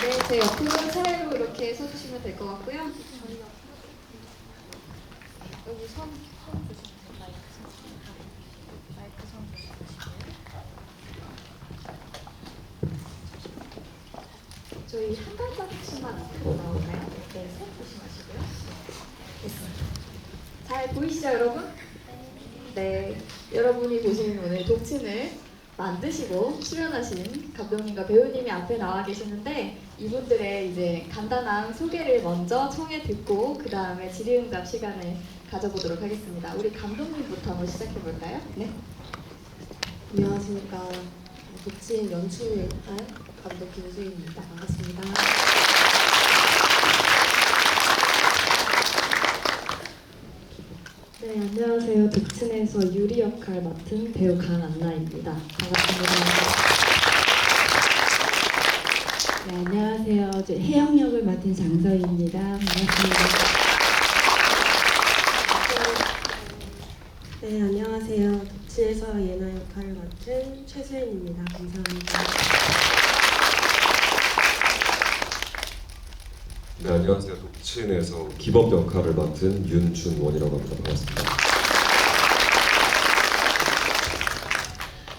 네, 제 옆으로 차례로 이렇게 서주시면 될 것 같고요. 여기 손 주시면 돼요. 마이크 손 주시고요. 저희 한 발짝씩만 앞으로 나올까요? 네, 손 조심하시고요. 됐습니다. 잘 보이시죠, 여러분? 네, 여러분이 보시는 오늘 독친을 만드시고 출연하신 감독님과 배우님이 앞에 나와 계시는데 이분들의 이제 간단한 소개를 먼저 청해 듣고 그 다음에 질의응답 시간을 가져보도록 하겠습니다. 우리 감독님부터 한번 시작해 볼까요? 네. 안녕하십니까. 독친 연출할 감독 김수희입니다. 반갑습니다. 네, 안녕하세요. 독친에서 유리 역할 맡은 배우 강안나입니다. 반갑습니다. 네, 안녕하세요. 저 혜영 역을 맡은 장서희입니다. 반갑습니다. 네, 안녕하세요. 독친에서 예나 역할을 맡은 최수연입니다. 감사합니다. 네, 안녕하세요. 독친에서 기법 역할을 맡은 윤준원이라고 합니다. 반갑습니다.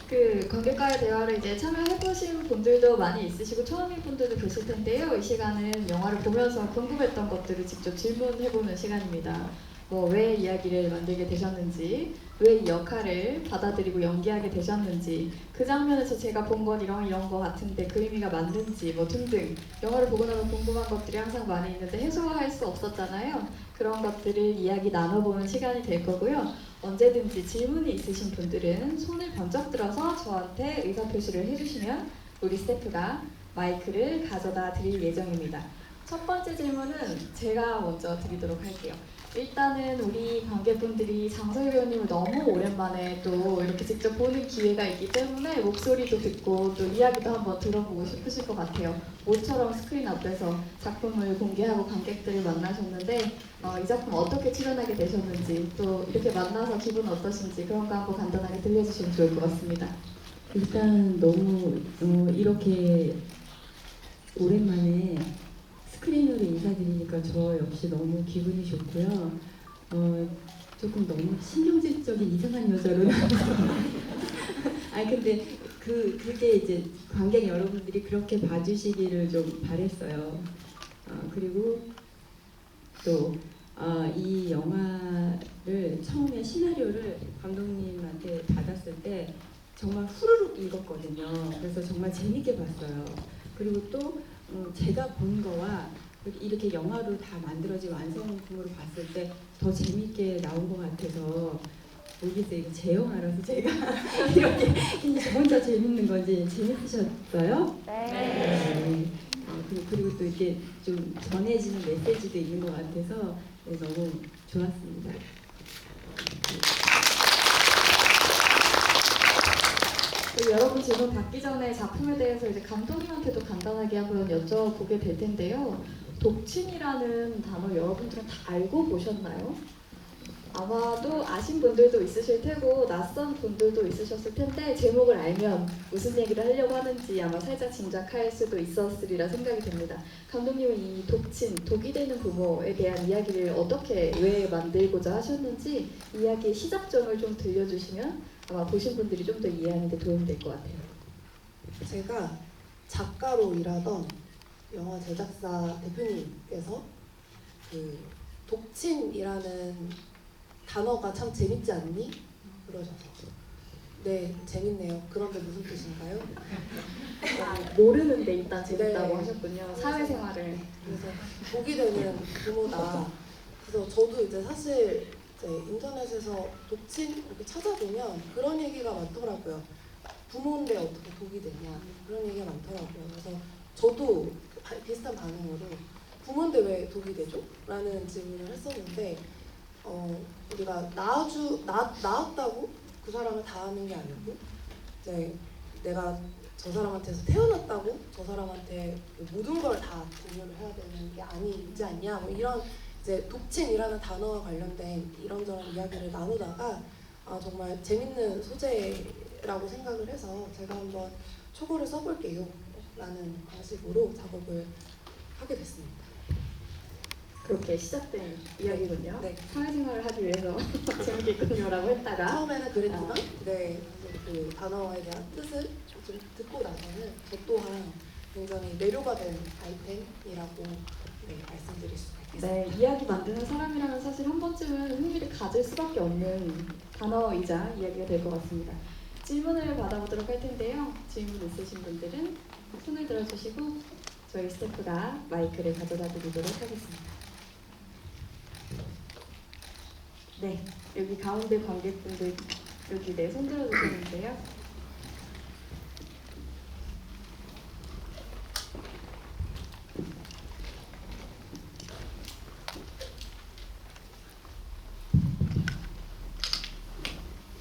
그 관객과의 대화를 이제 참여해보신 분들도 많이 있으시고 처음인 분들도 계실 텐데요. 이 시간은 영화를 보면서 궁금했던 것들을 직접 질문해보는 시간입니다. 뭐 왜 이야기를 만들게 되셨는지, 왜 이 역할을 받아들이고 연기하게 되셨는지, 그 장면에서 제가 본 건 이런 거 같은데 그 의미가 맞는지 뭐 등등 영화를 보고 나면 궁금한 것들이 항상 많이 있는데 해소할 수 없었잖아요. 그런 것들을 이야기 나눠보는 시간이 될 거고요. 언제든지 질문이 있으신 분들은 손을 번쩍 들어서 저한테 의사표시를 해주시면 우리 스태프가 마이크를 가져다 드릴 예정입니다. 첫 번째 질문은 제가 먼저 드리도록 할게요. 일단은 우리 관객분들이 장서희 배우님을 너무 오랜만에 또 이렇게 직접 보는 기회가 있기 때문에 목소리도 듣고 또 이야기도 한번 들어보고 싶으실 것 같아요. 모처럼 스크린 앞에서 작품을 공개하고 관객들을 만나셨는데 이 작품 어떻게 출연하게 되셨는지 또 이렇게 만나서 기분 어떠신지 그런 거 한번 간단하게 들려주시면 좋을 것 같습니다. 일단 너무 이렇게 오랜만에 스크린으로 인사드리니까 저 역시 너무 기분이 좋고요. 조금 너무 신경질적인 이상한 여자로 근데 그게 이제 관객 여러분들이 그렇게 봐주시기를 좀 바랬어요. 그리고 또 이 영화를 처음에 시나리오를 감독님한테 받았을 때 정말 후루룩 읽었거든요. 그래서 정말 재밌게 봤어요. 그리고 또 제가 본 거와 이렇게 영화로 다 만들어진 완성품으로 봤을 때 더 재밌게 나온 것 같아서 모르겠어요. 이거 제 영화라서 제가 이렇게 저 혼자 재밌는 건지 재밌으셨어요? 네. 그리고 또 이렇게 좀 전해지는 메시지도 있는 것 같아서 너무 좋았습니다. 여러분 질문 받기 전에 작품에 대해서 이제 감독님한테도 간단하게 한번 여쭤보게 될 텐데요. 독친이라는 단어 여러분들은 다 알고 보셨나요? 아마도 아신 분들도 있으실 테고 낯선 분들도 있으셨을 텐데 제목을 알면 무슨 얘기를 하려고 하는지 아마 살짝 짐작할 수도 있었으리라 생각이 됩니다. 감독님은 이 독친, 독이 되는 부모에 대한 이야기를 어떻게 왜 만들고자 하셨는지 이야기의 시작점을 좀 들려주시면 아마 보신 분들이 좀 더 이해하는 데 도움이 될 것 같아요. 제가 작가로 일하던 영화 제작사 대표님께서 그 독친이라는 단어가 참 재밌지 않니? 그러셔서 네, 재밌네요. 그런데 무슨 뜻인가요? 모르는데 일단 재밌다고 네. 하셨군요. 사회생활을. 그래서 독이 되는 부모다. 그래서 저도 이제 사실 이제 인터넷에서 독친 이렇게 찾아보면 그런 얘기가 많더라고요. 부모인데 어떻게 독이 되냐 그런 얘기가 많더라고요. 그래서 저도 비슷한 반응으로 부모인데 왜 독이 되죠? 라는 질문을 했었는데 우리가 낳았다고 그 사람을 다 하는 게 아니고 이제 내가 저 사람한테서 태어났다고 저 사람한테 모든 걸 다 공유를 해야 되는 게 아니지 않냐 뭐 이런 이제 독친이라는 단어와 관련된 이런저런 이야기를 나누다가 정말 재밌는 소재라고 생각을 해서 제가 한번 초고를 써볼게요. 라는 방식으로 작업을 하게 됐습니다. 그렇게 시작된 이야기군요. 네. 사회생활을 하기 위해서 재밌겠군요라고 했다가 처음에는 그랬지만 네, 사실 그 단어에 대한 뜻을 좀 듣고 나서는 저 또한 굉장히 매료가 된 아이템이라고 네, 말씀드릴 수가 있겠습니다. 네, 이야기 만드는 사람이라면 사실 한 번쯤은 흥미를 가질 수밖에 없는 단어이자 이야기가 될 것 같습니다. 질문을 받아보도록 할 텐데요. 질문 있으신 분들은 손을 들어주시고 저희 스태프가 마이크를 가져다 드리도록 하겠습니다. 네, 여기 가운데 관객분들 여기 네, 손 들어주시는데요.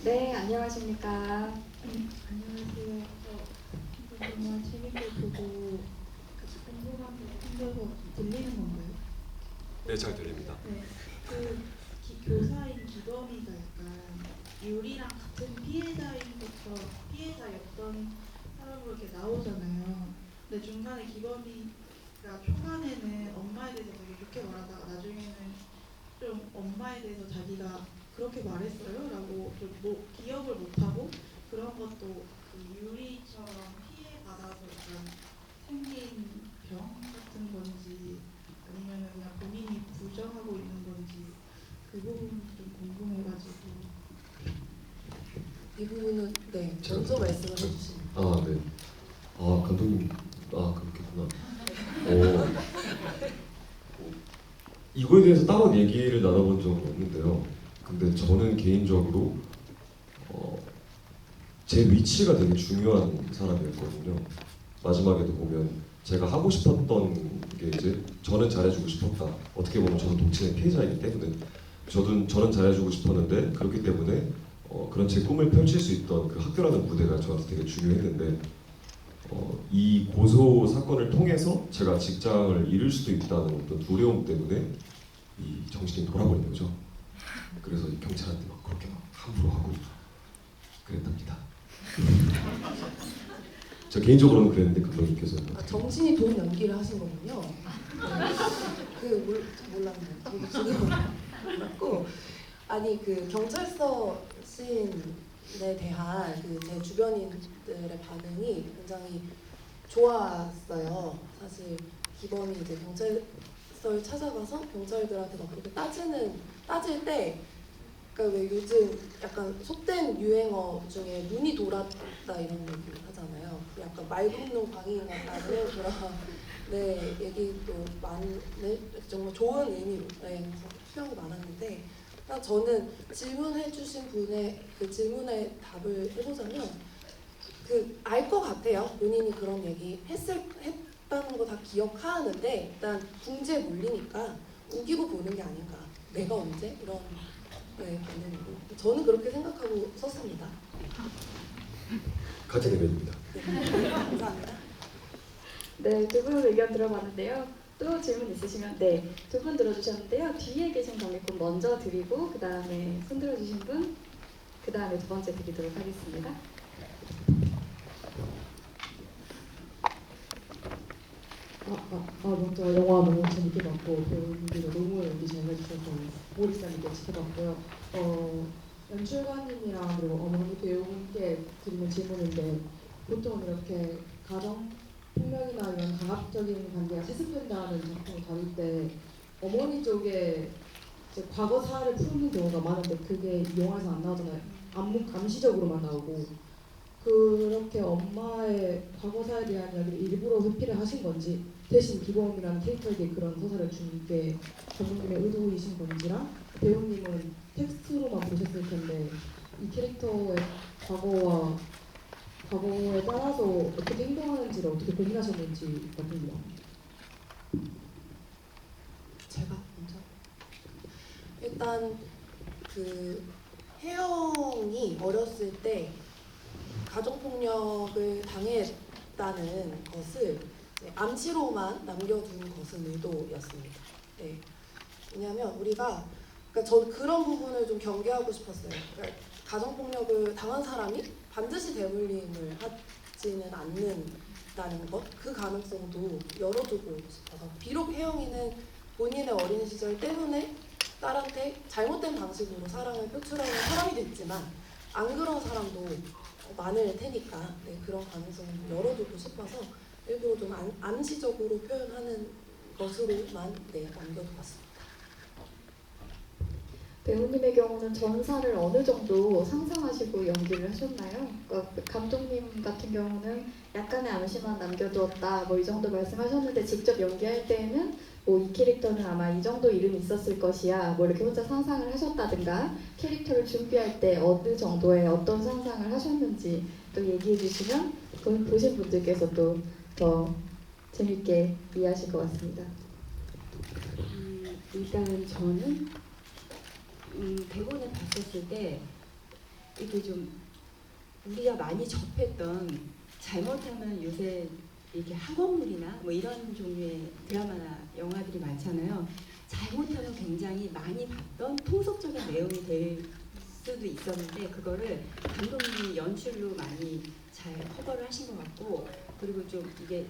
네, 안녕하십니까. 안녕하세요. 그동안 책임을 보고 궁금한 게 생겨서 들리는 건가요? 네, 잘 들립니다. 네. 교사인 기범이가 약간 유리랑 같은 피해자였던 사람으로 이렇게 나오잖아요. 근데 중간에 기범이가 초반에는 엄마에 대해서 되게 좋게 말하다가 나중에는 좀 엄마에 대해서 자기가 그렇게 말했어요? 라고 좀 기억을 못하고 그런 것도 그 유리처럼 피해받아서 약간 생긴 병 같은 건지 아니면 그냥 본인이 부정하고 있는 건지 그 부분 좀 궁금해가지고. 이 부분은 네, 먼저 말씀을 해주시면 아, 네. 아, 감독님, 아, 그렇겠구나. 이거에 대해서 따로 얘기를 나눠본 적은 없는데요. 근데 저는 개인적으로 제 위치가 되게 중요한 사람이었거든요. 마지막에도 보면 제가 하고 싶었던 게 이제 저는 잘해주고 싶었다. 어떻게 보면 저도 독침의 피해자이기 때문에 저는 잘해주고 싶었는데 그렇기 때문에 그런 제 꿈을 펼칠 수 있던 그 학교라는 무대가 저한테 되게 중요했는데 이 고소 사건을 통해서 제가 직장을 잃을 수도 있다는 어떤 두려움 때문에 이 정신이 돌아버린 거죠. 그래서 이 경찰한테 막 그렇게 막 함부로 하고 그랬답니다. 저 개인적으로는 그랬는데 감독님께서는 정신이 돈 연기를 하신 거군요. 몰랐네요. 저도 지금 몰랐고 아니 그 경찰서 씬에 대한 그 제 주변인들의 반응이 굉장히 좋았어요. 사실 기범이 이제 경찰서를 찾아가서 경찰들한테 막 그렇게 따질 때 그러니까 왜 요즘 약간 속된 유행어 중에 눈이 돌았다 이런 얘기 하잖아요. 약간 말 굽는 광인 같다는 그런 네 얘기도 많은 정말 좋은 의미로 네, 표현이 많았는데 저는 질문해주신 분의 그 질문에 답을 해보자면 그 알 것 같아요. 본인이 그런 얘기 했다는 거 다 기억하는데 일단 궁지에 몰리니까 우기고 보는 게 아닌가. 내가 언제 이런 네, 반응으로 저는 그렇게 생각하고 썼습니다. 같은 의견입니다. 네, 감사합니다. 네, 두 분 의견 들어봤는데요. 또 질문 있으시면 네, 두 분 들어주셨는데요. 뒤에 계신 관객분 먼저 드리고 그 다음에 손 들어주신 분, 그 다음에 두 번째 드리도록 하겠습니다. 먼저 영화 너무 재밌게 봤고 배우분들이 너무 연기 잘 해주셔서 몰입감있게 지켜봤고요. 연출가님이랑 그리고 어머니 배우분께 드리는 질문인데 보통 이렇게 가정 폭력이나 이런 강압적인 관계가 세습된다는 작품을 다룰 때 어머니 쪽에 이제 과거 사를 푸는 경우가 많은데 그게 이 영화에서 안 나오잖아요. 암시적으로만 나오고 그렇게 엄마의 과거사에 대한 이야기를 일부러 회피를 하신 건지 대신 기범이라는 캐릭터에게 그런 서사를 준 게 감독님의 의도이신 건지랑 배우님은 텍스트로만 보셨을 텐데 이 캐릭터의 과거에 따라서 어떻게 행동하는지를 어떻게 고민하셨는지가 궁금합니다. 제가 먼저 일단 그 혜영이 어렸을 때 가정폭력을 당했다는 것을 암시로만 남겨둔 것은 의도였습니다. 네. 왜냐하면 우리가 그러니까 저는 그런 부분을 좀 경계하고 싶었어요. 그러니까 가정폭력을 당한 사람이 반드시 대물림을 하지는 않는 있다는 것, 그 가능성도 열어두고 싶어서 비록 혜영이는 본인의 어린 시절 때문에 딸한테 잘못된 방식으로 사랑을 표출하는 사람이 됐지만 안 그런 사람도 많을 테니까 네, 그런 가능성을 열어두고 싶어서 일부러 좀 암시적으로 표현하는 것으로만 네, 남겨두었습니다. 배우님의 경우는 전사를 어느 정도 상상하시고 연기를 하셨나요? 그러니까 감독님 같은 경우는 약간의 암시만 남겨두었다 뭐 이 정도 말씀하셨는데 직접 연기할 때에는 뭐 이 캐릭터는 아마 이 정도 이름이 있었을 것이야 뭐 이렇게 혼자 상상을 하셨다든가 캐릭터를 준비할 때 어느 정도의 어떤 상상을 하셨는지 또 얘기해 주시면 그걸 보신 분들께서 또 더 재밌게 이해하실 것 같습니다. 일단은 저는 대본을 봤었을 때 이게 좀 우리가 많이 접했던 잘못하면 요새 이렇게 학원물이나 뭐 이런 종류의 드라마나 영화들이 많잖아요. 잘못하면 굉장히 많이 봤던 통속적인 내용이 될 수도 있었는데 그거를 감독님이 연출로 많이 잘 커버를 하신 것 같고 그리고 좀 이게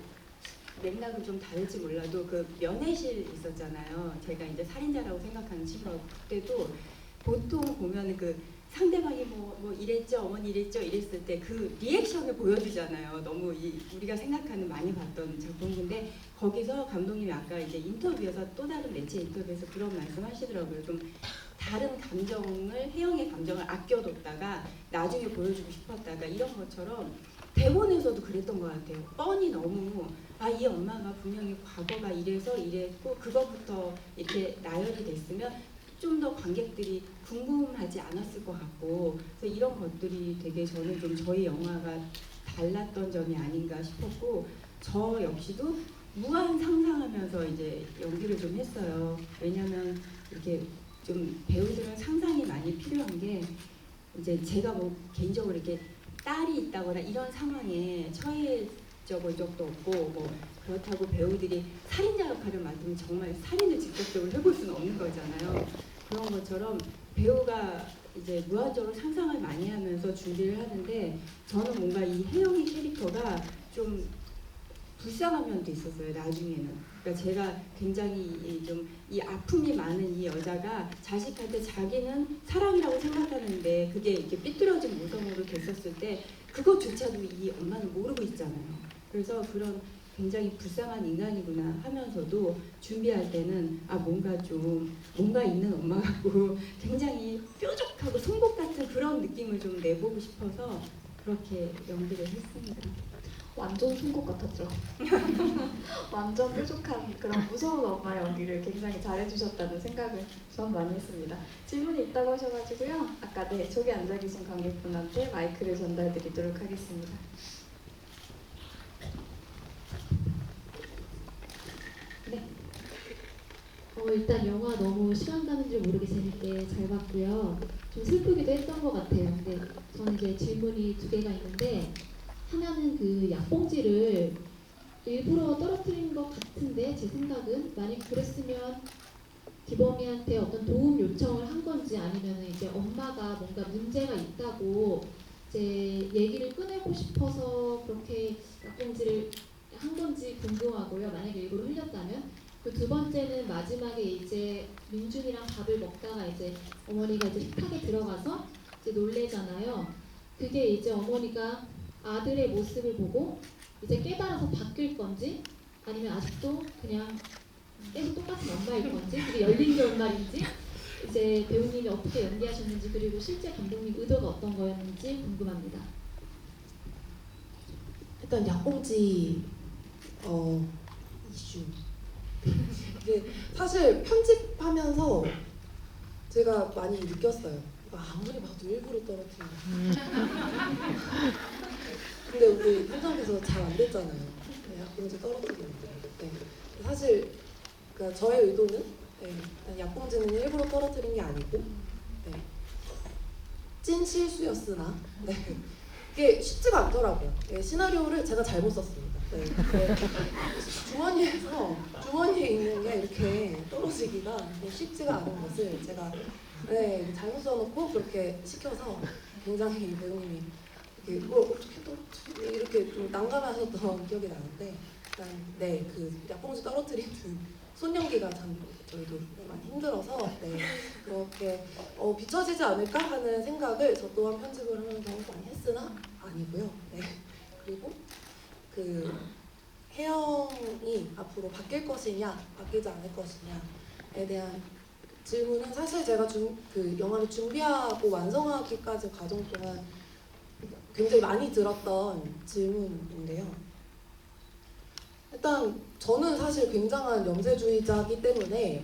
맥락은 좀 다를지 몰라도 그 면회실 있었잖아요. 제가 이제 살인자라고 생각하는 친구가 그때도 보통 보면은 그 상대방이 뭐 이랬죠, 어머니 이랬죠, 이랬을 때 그 리액션을 보여주잖아요. 너무 우리가 생각하는 많이 봤던 작품인데 거기서 감독님이 아까 이제 인터뷰에서 또 다른 매체 인터뷰에서 그런 말씀하시더라고요. 좀 다른 감정을 혜영의 감정을 아껴뒀다가 나중에 보여주고 싶었다가 이런 것처럼 대본에서도 그랬던 것 같아요. 뻔히 너무 이 엄마가 분명히 과거가 이래서 이랬고 그것부터 이렇게 나열이 됐으면 좀 더 관객들이 궁금하지 않았을 것 같고 그래서 이런 것들이 되게 저는 좀 저희 영화가 달랐던 점이 아닌가 싶었고 저 역시도 무한 상상하면서 이제 연기를 좀 했어요. 왜냐면 이렇게 좀 배우들은 상상이 많이 필요한 게 이제 제가 뭐 개인적으로 이렇게 딸이 있다거나 이런 상황에 처해져 본 적도 없고 뭐 그렇다고 배우들이 살인자 역할을 맡으면 정말 살인을 직접적으로 해볼 수는 없는 거잖아요. 그런 것처럼 배우가 이제 무한적으로 상상을 많이 하면서 준비를 하는데 저는 뭔가 이 혜영이 캐릭터가 좀 불쌍한 면도 있었어요. 나중에는. 그러니까 제가 굉장히 좀 이 아픔이 많은 이 여자가 자식한테 자기는 사랑이라고 생각하는데 그게 이렇게 삐뚤어진 모성으로 됐었을 때 그것조차도 이 엄마는 모르고 있잖아요. 그래서 그런 굉장히 불쌍한 인간이구나 하면서도 준비할 때는 뭔가 있는 엄마 같고 굉장히 뾰족하고 송곳 같은 그런 느낌을 좀 내보고 싶어서 그렇게 연기를 했습니다. 완전 송곳 같았죠. 완전 뾰족한 그런 무서운 엄마 연기를 굉장히 잘해주셨다는 생각을 전 많이 했습니다. 질문이 있다고 하셔가지고요. 아까 저기 앉아 계신 관객분한테 마이크를 전달드리도록 하겠습니다. 일단 영화 너무 시간 가는 줄 모르게 재밌게 잘 봤고요. 좀 슬프기도 했던 것 같아요. 근데 저는 이제 질문이 두 개가 있는데 하나는 그 약봉지를 일부러 떨어뜨린 것 같은데 제 생각은 만약 그랬으면 기범이한테 어떤 도움 요청을 한 건지 아니면 이제 엄마가 뭔가 문제가 있다고 이제 얘기를 꺼내고 싶어서 그렇게 약봉지를 한 건지 궁금하고요. 만약에 일부러 흘렸다면 그 두 번째는 마지막에 이제 민준이랑 밥을 먹다가 이제 어머니가 이제 식탁에 들어가서 이제 놀래잖아요. 그게 이제 어머니가 아들의 모습을 보고 이제 깨달아서 바뀔 건지 아니면 아직도 그냥 계속 똑같은 엄마일 건지 그게 열린 결말인지 이제 배우님이 어떻게 연기하셨는지 그리고 실제 감독님 의도가 어떤 거였는지 궁금합니다. 일단 약봉지 이슈. 이게 사실 편집하면서 제가 많이 느꼈어요. 이거 아무리 봐도 일부러 떨어뜨린다. 근데 우리 현장에서 잘 안 됐잖아요. 네, 약봉지 떨어뜨리는 게. 네. 사실 그러니까 저의 의도는 약봉지는 일부러 떨어뜨린 게 아니고 찐 실수였으나 이게 쉽지가 않더라고요. 시나리오를 제가 잘못 썼습니다. 주머니에 있는 게 이렇게 떨어지기가 쉽지가 않은 것을 제가 잘못 써놓고 그렇게 시켜서 굉장히 배우님이 이게 어떻게 떨어뜨리 이렇게 좀 난감하셨던 기억이 나는데 일단 그 약봉지 떨어뜨리는 손연기가 참 저희도 많이 힘들어서 그렇게 비춰지지 않을까 하는 생각을 저 또한 편집을 하면서 많이 했으나 아니고요. 그리고 그 혜영이 앞으로 바뀔 것이냐 바뀌지 않을 것이냐에 대한 질문은 사실 제가 그 영화를 준비하고 완성하기까지 과정 동안 굉장히 많이 들었던 질문인데요. 일단 저는 사실 굉장한 염세주의자이기 때문에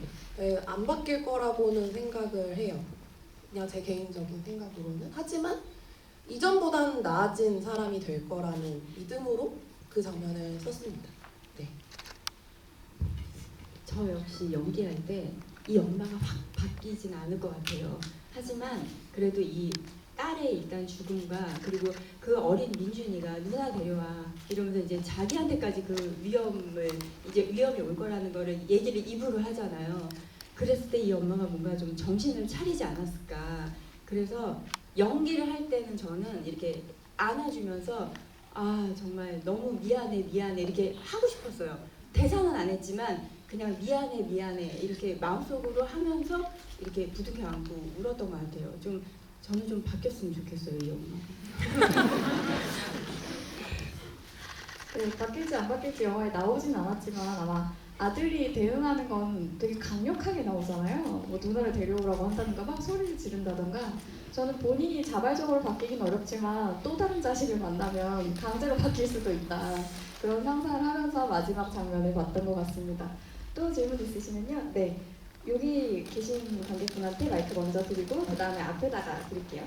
안 바뀔 거라고는 생각을 해요. 그냥 제 개인적인 생각으로는. 하지만 이전보단 나아진 사람이 될 거라는 믿음으로 그 장면을 썼습니다. 네. 저 역시 연기할 때 이 엄마가 확 바뀌진 않을 것 같아요. 하지만 그래도 이 딸의 일단 죽음과 그리고 그 어린 민준이가 누나 데려와 이러면서 이제 자기한테까지 그 위험이 올 거라는 거를 얘기를 입으로 하잖아요. 그랬을 때 이 엄마가 뭔가 좀 정신을 차리지 않았을까. 그래서 연기를 할 때는 저는 이렇게 안아주면서 아 정말 너무 미안해 이렇게 하고 싶었어요. 대사는 안 했지만 그냥 미안해 이렇게 마음속으로 하면서 이렇게 부둥켜 안고 울었던 것 같아요. 저는 좀 바뀌었으면 좋겠어요, 이 엄마. 네, 바뀔지 안 바뀔지 영화에 나오진 않았지만 아마 아들이 대응하는 건 되게 강력하게 나오잖아요. 뭐 누나를 데려오라고 한다든가 막 소리를 지른다든가. 저는 본인이 자발적으로 바뀌긴 어렵지만 또 다른 자식을 만나면 강제로 바뀔 수도 있다. 그런 상상을 하면서 마지막 장면을 봤던 것 같습니다. 또 질문 있으시면요. 네, 여기 계신 관객분한테 마이크 먼저 드리고 그 다음에 앞에다가 드릴게요.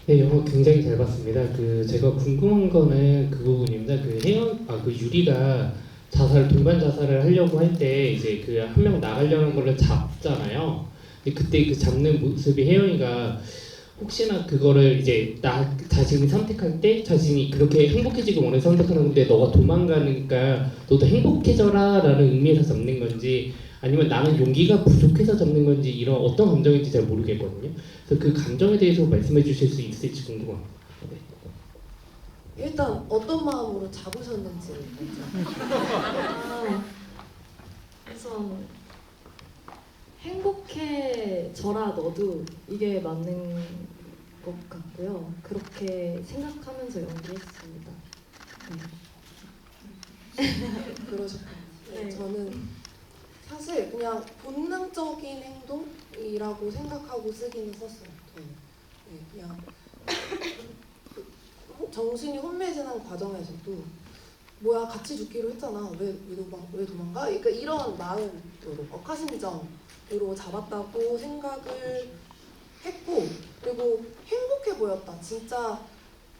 네, 영화 굉장히 잘 봤습니다. 제가 궁금한 거는 그 부분입니다. 그 유리가 동반 자살을 하려고 할 때 이제 그 한 명 나가려는 거를 잡잖아요. 근데 그때 그 잡는 모습이 혜영이가 혹시나 그거를 이제 자신이 선택할 때 자신이 그렇게 행복해지기 원해서 선택하는 건데 너가 도망가니까 너도 행복해져라라는 의미에서 잡는 건지 아니면 나는 용기가 부족해서 잡는 건지 이런 어떤 감정인지 잘 모르겠거든요. 그래서 그 감정에 대해서 말씀해 주실 수 있을지 궁금합니다. 네. 일단 어떤 마음으로 잡으셨는지 우선 행복해져라 너도 이게 맞는 것 같고요. 그렇게 생각하면서 연기했습니다. 그러셨군요. 네. 저는 사실 그냥 본능적인 행동이라고 생각하고 쓰기는 썼어요. 그냥 정신이 혼미해지는 과정에서도 뭐야 같이 죽기로 했잖아 왜 도망가? 그러니까 이런 마음으로 억하심정으로 잡았다고 생각을 했고 그리고 행복해 보였다. 진짜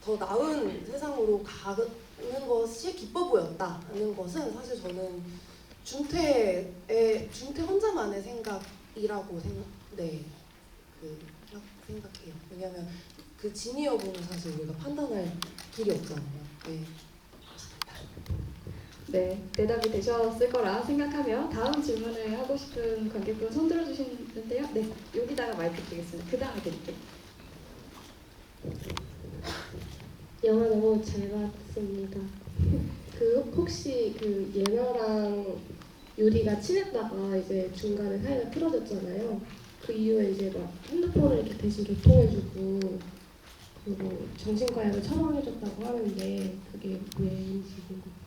더 나은 세상으로 가는 것이 기뻐 보였다는 것은 사실 저는 준태 혼자만의 생각이라고 생각해요. 왜냐하면 그 진위 여부는 사실 우리가 판단할 길이 없잖아요. 네. 네, 대답이 되셨을 거라 생각하며 다음 질문을 하고 싶은 관객분 손 들어주시는데요. 네, 여기다가 마이크 드리겠습니다. 그 다음에 드릴게요. 영화 너무 잘 봤습니다. 혹시 예나랑 유리가 친했다가 이제 중간에 사이가 틀어졌잖아요. 그 이후에 이제 막 핸드폰을 이렇게 대신 교통해주고 그리고 정신과약을 처방해줬다고 하는데 그게 왜인지 궁금해요.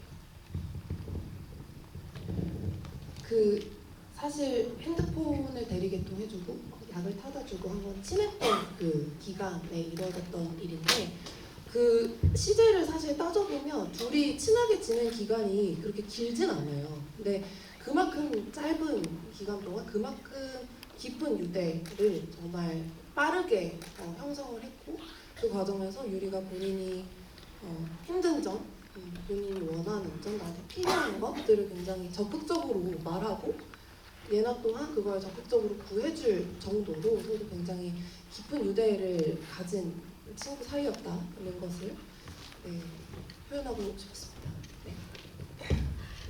사실 핸드폰을 대리개통 해주고 약을 타다 주고 한번 친했던 그 기간에 이루어졌던 일인데 그 시제를 사실 따져보면 둘이 친하게 지낸 기간이 그렇게 길진 않아요. 근데 그만큼 짧은 기간 동안 그만큼 깊은 유대를 정말 빠르게 형성을 했고 그 과정에서 유리가 본인이 힘든 점, 본인이 원하는 점, 나한테 필요한 것들을 굉장히 적극적으로 말하고 예나 또한 그걸 적극적으로 구해줄 정도로 서로 굉장히 깊은 유대를 가진 친구 사이였다는 것을 표현하고 싶습니다. 네.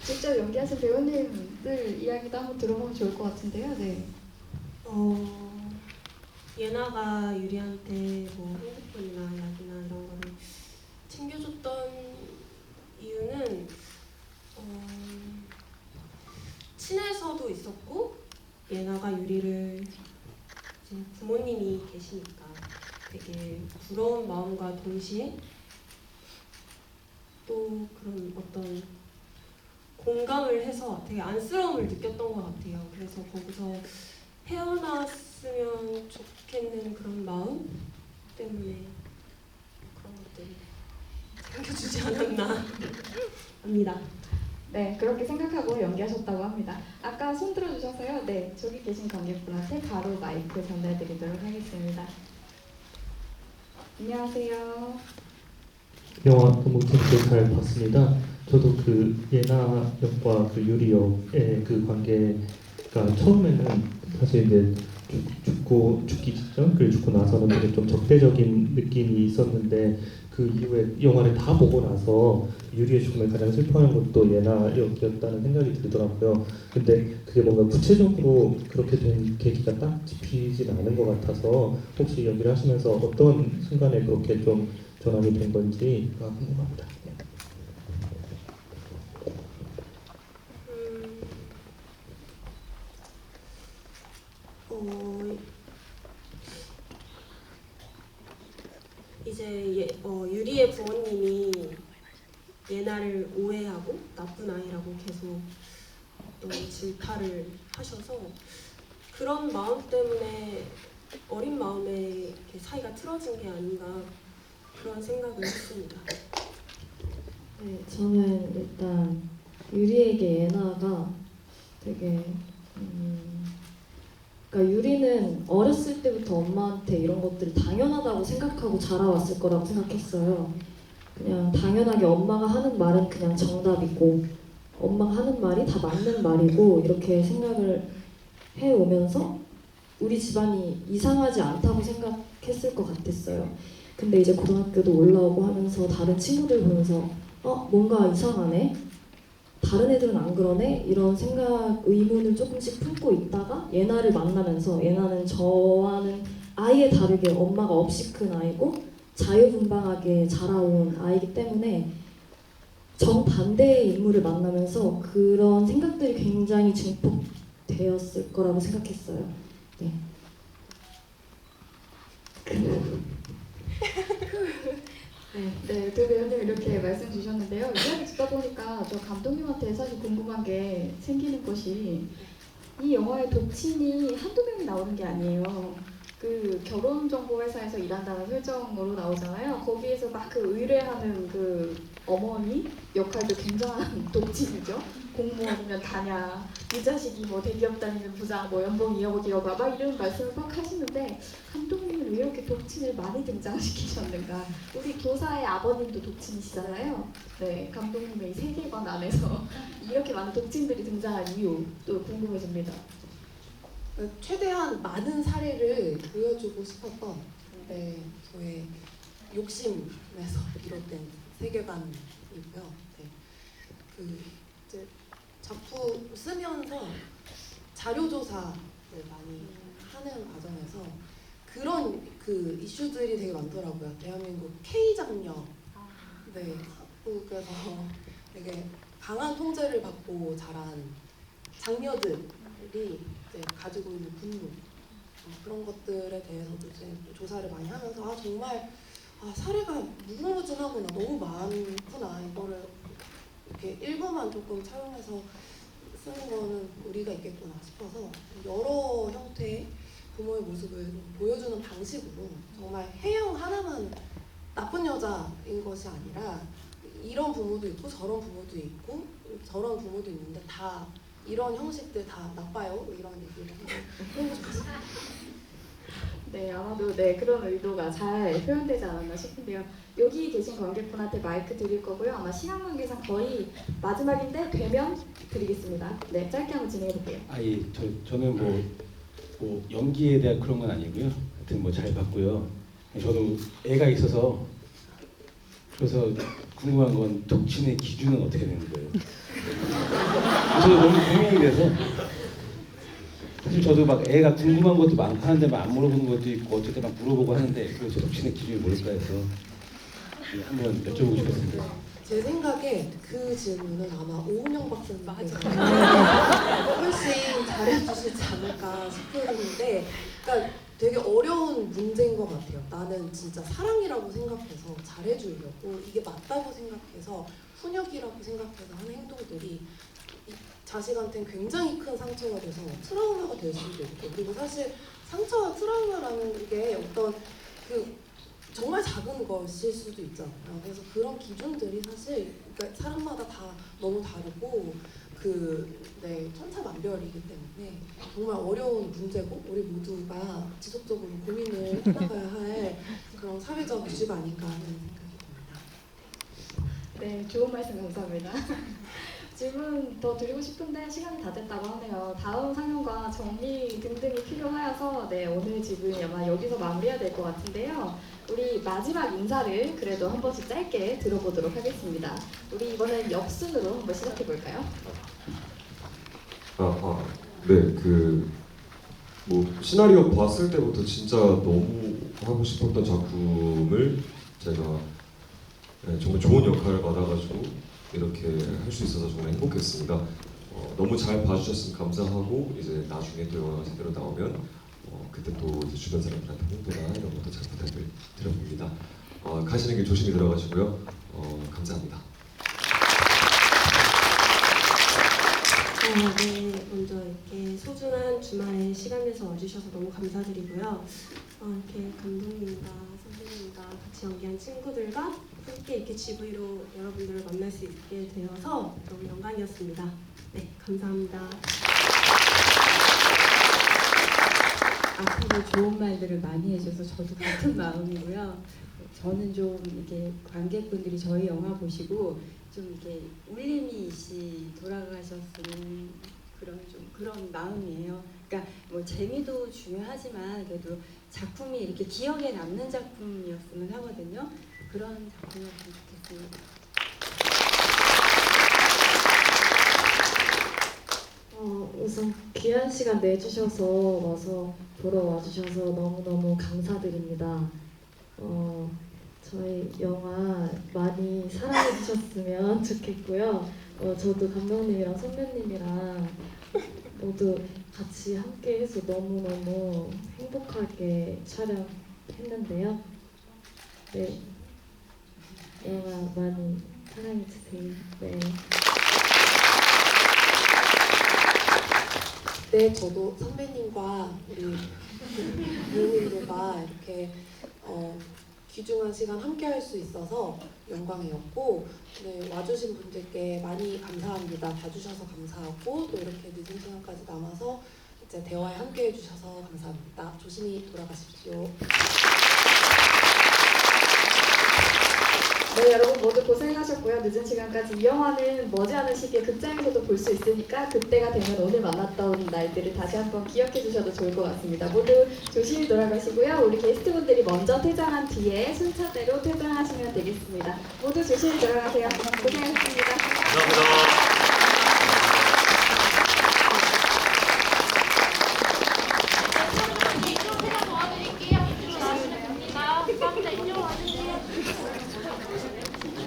직접 연기하신 배우님들 이야기도 한번 들어보면 좋을 것 같은데요. 네. 예나가 유리한테 뭐 핸드폰이나 약이나 이런 거를 챙겨줬던 이유는 친해서도 있었고 예나가 유리를 이제 부모님이 계시니까 되게 부러운 마음과 동시에 또 그런 어떤 공감을 해서 되게 안쓰러움을 느꼈던 것 같아요. 그래서 거기서 헤어났으면 좋겠는 그런 마음 때문에 그런 것들이 챙겨주지 않았나 합니다. 네, 그렇게 생각하고 연기하셨다고 합니다. 아까 손 들어주셔서요. 네, 저기 계신 관객분한테 바로 마이크 전달드리도록 하겠습니다. 안녕하세요. 영화 너무 재밌게 잘 봤습니다. 저도 그 예나 역과 그 유리 역의 그 관계가 처음에는 사실 이제 죽기 직전 그리고 죽고 나서는 되게 좀 적대적인 느낌이 있었는데 그 이후에 영화를 다 보고 나서 유리의 죽음을 가장 슬퍼하는 것도 예나 역이었다는 생각이 들더라고요. 근데 그게 뭔가 구체적으로 그렇게 된 계기가 딱 짚히진 않은 것 같아서 혹시 연기를 하시면서 어떤 순간에 그렇게 좀 전환이 된 건지가 궁금합니다. 이제 유리의 부모님이 예나를 오해하고 나쁜 아이라고 계속 질타를 하셔서 그런 마음 때문에 어린 마음에 이렇게 사이가 틀어진 게 아닌가 그런 생각을 했습니다. 네, 저는 일단 유리에게 예나가 되게 그러니까 유리는 어렸을 때부터 엄마한테 이런 것들을 당연하다고 생각하고 자라왔을 거라고 생각했어요. 그냥 당연하게 엄마가 하는 말은 그냥 정답이고 엄마가 하는 말이 다 맞는 말이고 이렇게 생각을 해오면서 우리 집안이 이상하지 않다고 생각했을 것 같았어요. 근데 이제 고등학교도 올라오고 하면서 다른 친구들 보면서 뭔가 이상하네? 다른 애들은 안 그러네? 이런 생각, 의문을 조금씩 품고 있다가 예나를 만나면서 예나는 저와는 아예 다르게 엄마가 없이 큰 아이고 자유분방하게 자라온 아이기 때문에 정반대의 인물을 만나면서 그런 생각들이 굉장히 증폭되었을 거라고 생각했어요. 네. 네, 두 배우님 이렇게 말씀 주셨는데요. 이야기 듣다 보니까 저 감독님한테 사실 궁금한 게 생기는 것이 이 영화의 독친이 한두 명이 나오는 게 아니에요. 그 결혼정보회사에서 일한다는 설정으로 나오잖아요. 거기에서 막 그 의뢰하는 그 어머니 역할도 굉장한 독친이죠. 공무원이면 다냐, 이 자식이 뭐 대기업 다니는 부장, 뭐 연봉 2억 5억 막 이런 말씀을 막 하시는데 감독님은 왜 이렇게 독친을 많이 등장시키셨는가? 우리 교사의 아버님도 독친이시잖아요. 네, 감독님의 이 세계관 안에서 이렇게 많은 독친들이 등장한 이유 또 궁금해집니다. 최대한 많은 사례를 보여주고 싶었던 저의 욕심에서 비롯된 세계관이고요. 네. 이제 작품 쓰면서 자료조사를 많이 하는 과정에서 그런 그 이슈들이 되게 많더라고요. 대한민국 K장녀, 한국에서 되게 강한 통제를 받고 자란 장녀들이 이제 가지고 있는 분노 그런 것들에 대해서도 이제 조사를 많이 하면서 정말 사례가 무궁무진하구나, 너무 많구나, 이거를 이렇게 일부만 조금 차용해서 쓰는 거는 무리가 있겠구나 싶어서 여러 형태의 부모의 모습을 보여주는 방식으로 정말 해영 하나만 나쁜 여자인 것이 아니라 이런 부모도 있고 저런 부모도 있고 저런 부모도 있는데 다 이런 형식들 다 나빠요, 이런 얘기를 해보고 싶었어요. 네, 아마도 그런 의도가 잘 표현되지 않았나 싶은데요. 여기 계신 관객분한테 마이크 드릴 거고요. 아마 시간 관계상 거의 마지막인데 되면 드리겠습니다. 네, 짧게 한번 진행해 볼게요. 예, 저는 뭐 연기에 대한 그런 건 아니고요. 하여튼 뭐 잘 봤고요. 저도 애가 있어서 그래서 궁금한 건 독친의 기준은 어떻게 되는 거예요? 저도 너무 고민이 돼서 사실 저도 막 애가 궁금한 것도 많고 하는데 막 안 물어보는 것도 있고 어쩔 때 막 물어보고 하는데 그 독신의 기준이 뭘까 해서 한번 여쭤보고 싶었습니다. 제 생각에 그 질문은 아마 오은영 박사님께서 훨씬 잘해주시지 않을까 싶었는데, 그러니까 되게 어려운 문제인 것 같아요. 나는 진짜 사랑이라고 생각해서 잘해주려고, 이게 맞다고 생각해서 훈육이라고 생각해서 하는 행동들이 이 자식한테는 굉장히 큰 상처가 돼서 트라우마가 될 수도 있고, 그리고 사실 상처와 트라우마라는 게 어떤 그 정말 작은 것일 수도 있잖아요. 그래서 그런 기준들이 사실 그러니까 사람마다 다 너무 다르고 천차만별이기 때문에 정말 어려운 문제고 우리 모두가 지속적으로 고민을 해나가야 할 그런 사회적 이슈가 아닌가 하는 생각이 듭니다. 네, 좋은 말씀 감사합니다. 질문 더 드리고 싶은데 시간이 다 됐다고 하네요. 다음 상영과 정리 등등이 필요하여서 오늘 질문 아마 여기서 마무리해야 될 것 같은데요. 우리 마지막 인사를 그래도 한 번씩 짧게 들어보도록 하겠습니다. 우리 이번엔 역순으로 한번 시작해 볼까요? 네, 뭐 시나리오 봤을 때부터 진짜 너무 하고 싶었던 작품을 제가 정말 좋은 역할을 받아가지고 이렇게 할 수 있어서 정말 행복했습니다. 너무 잘 봐주셨으면 감사하고 이제 나중에 또 영화가 제대로 나오면 그때 또 이제 주변 사람들한테 홍보나 이런 것도 잘 부탁드려봅니다. 가시는 길 조심히 들어가시고요. 감사합니다. 네, 먼저 이렇게 소중한 주말에 시간 내서 와주셔서 너무 감사드리고요. 이렇게 감독님과 선생님과 같이 연기한 친구들과 함께 이렇게 GV로 여러분들을 만날 수 있게 되어서 너무 영광이었습니다. 네, 감사합니다. 앞으로 좋은 말들을 많이 해줘서 저도 같은 마음이고요. 저는 좀 이렇게 관객분들이 저희 영화 보시고 좀 이렇게 울림이 돌아가셨으면 그런 마음이에요. 그러니까 뭐 재미도 중요하지만 그래도 작품이 이렇게 기억에 남는 작품이었으면 하거든요. 그런 작품이었으면 좋겠습니다. 우선 귀한 시간 내주셔서 보러 와주셔서 너무너무 감사드립니다. 저희 영화 많이 사랑해 주셨으면 좋겠고요. 저도 감독님이랑 선배님이랑 모두 같이 함께 해서 너무너무 행복하게 촬영했는데요. 네, 영화 많이 사랑해 주세요. 네. 네, 저도 선배님과 우리 배우님들과 이렇게 귀중한 시간 함께 할 수 있어서 영광이었고, 네, 와주신 분들께 많이 감사합니다. 봐주셔서 감사하고 또 이렇게 늦은 시간까지 남아서 이제 대화에 함께 해주셔서 감사합니다. 조심히 돌아가십시오. 네, 여러분 모두 고생하셨고요. 늦은 시간까지 이 영화는 머지않은 시기에 극장에서도 볼 수 있으니까 그때가 되면 오늘 만났던 날들을 다시 한번 기억해 주셔도 좋을 것 같습니다. 모두 조심히 돌아가시고요. 우리 게스트분들이 먼저 퇴장한 뒤에 순차대로 퇴장하시면 되겠습니다. 모두 조심히 돌아가세요. 고생하셨습니다. 감사합니다.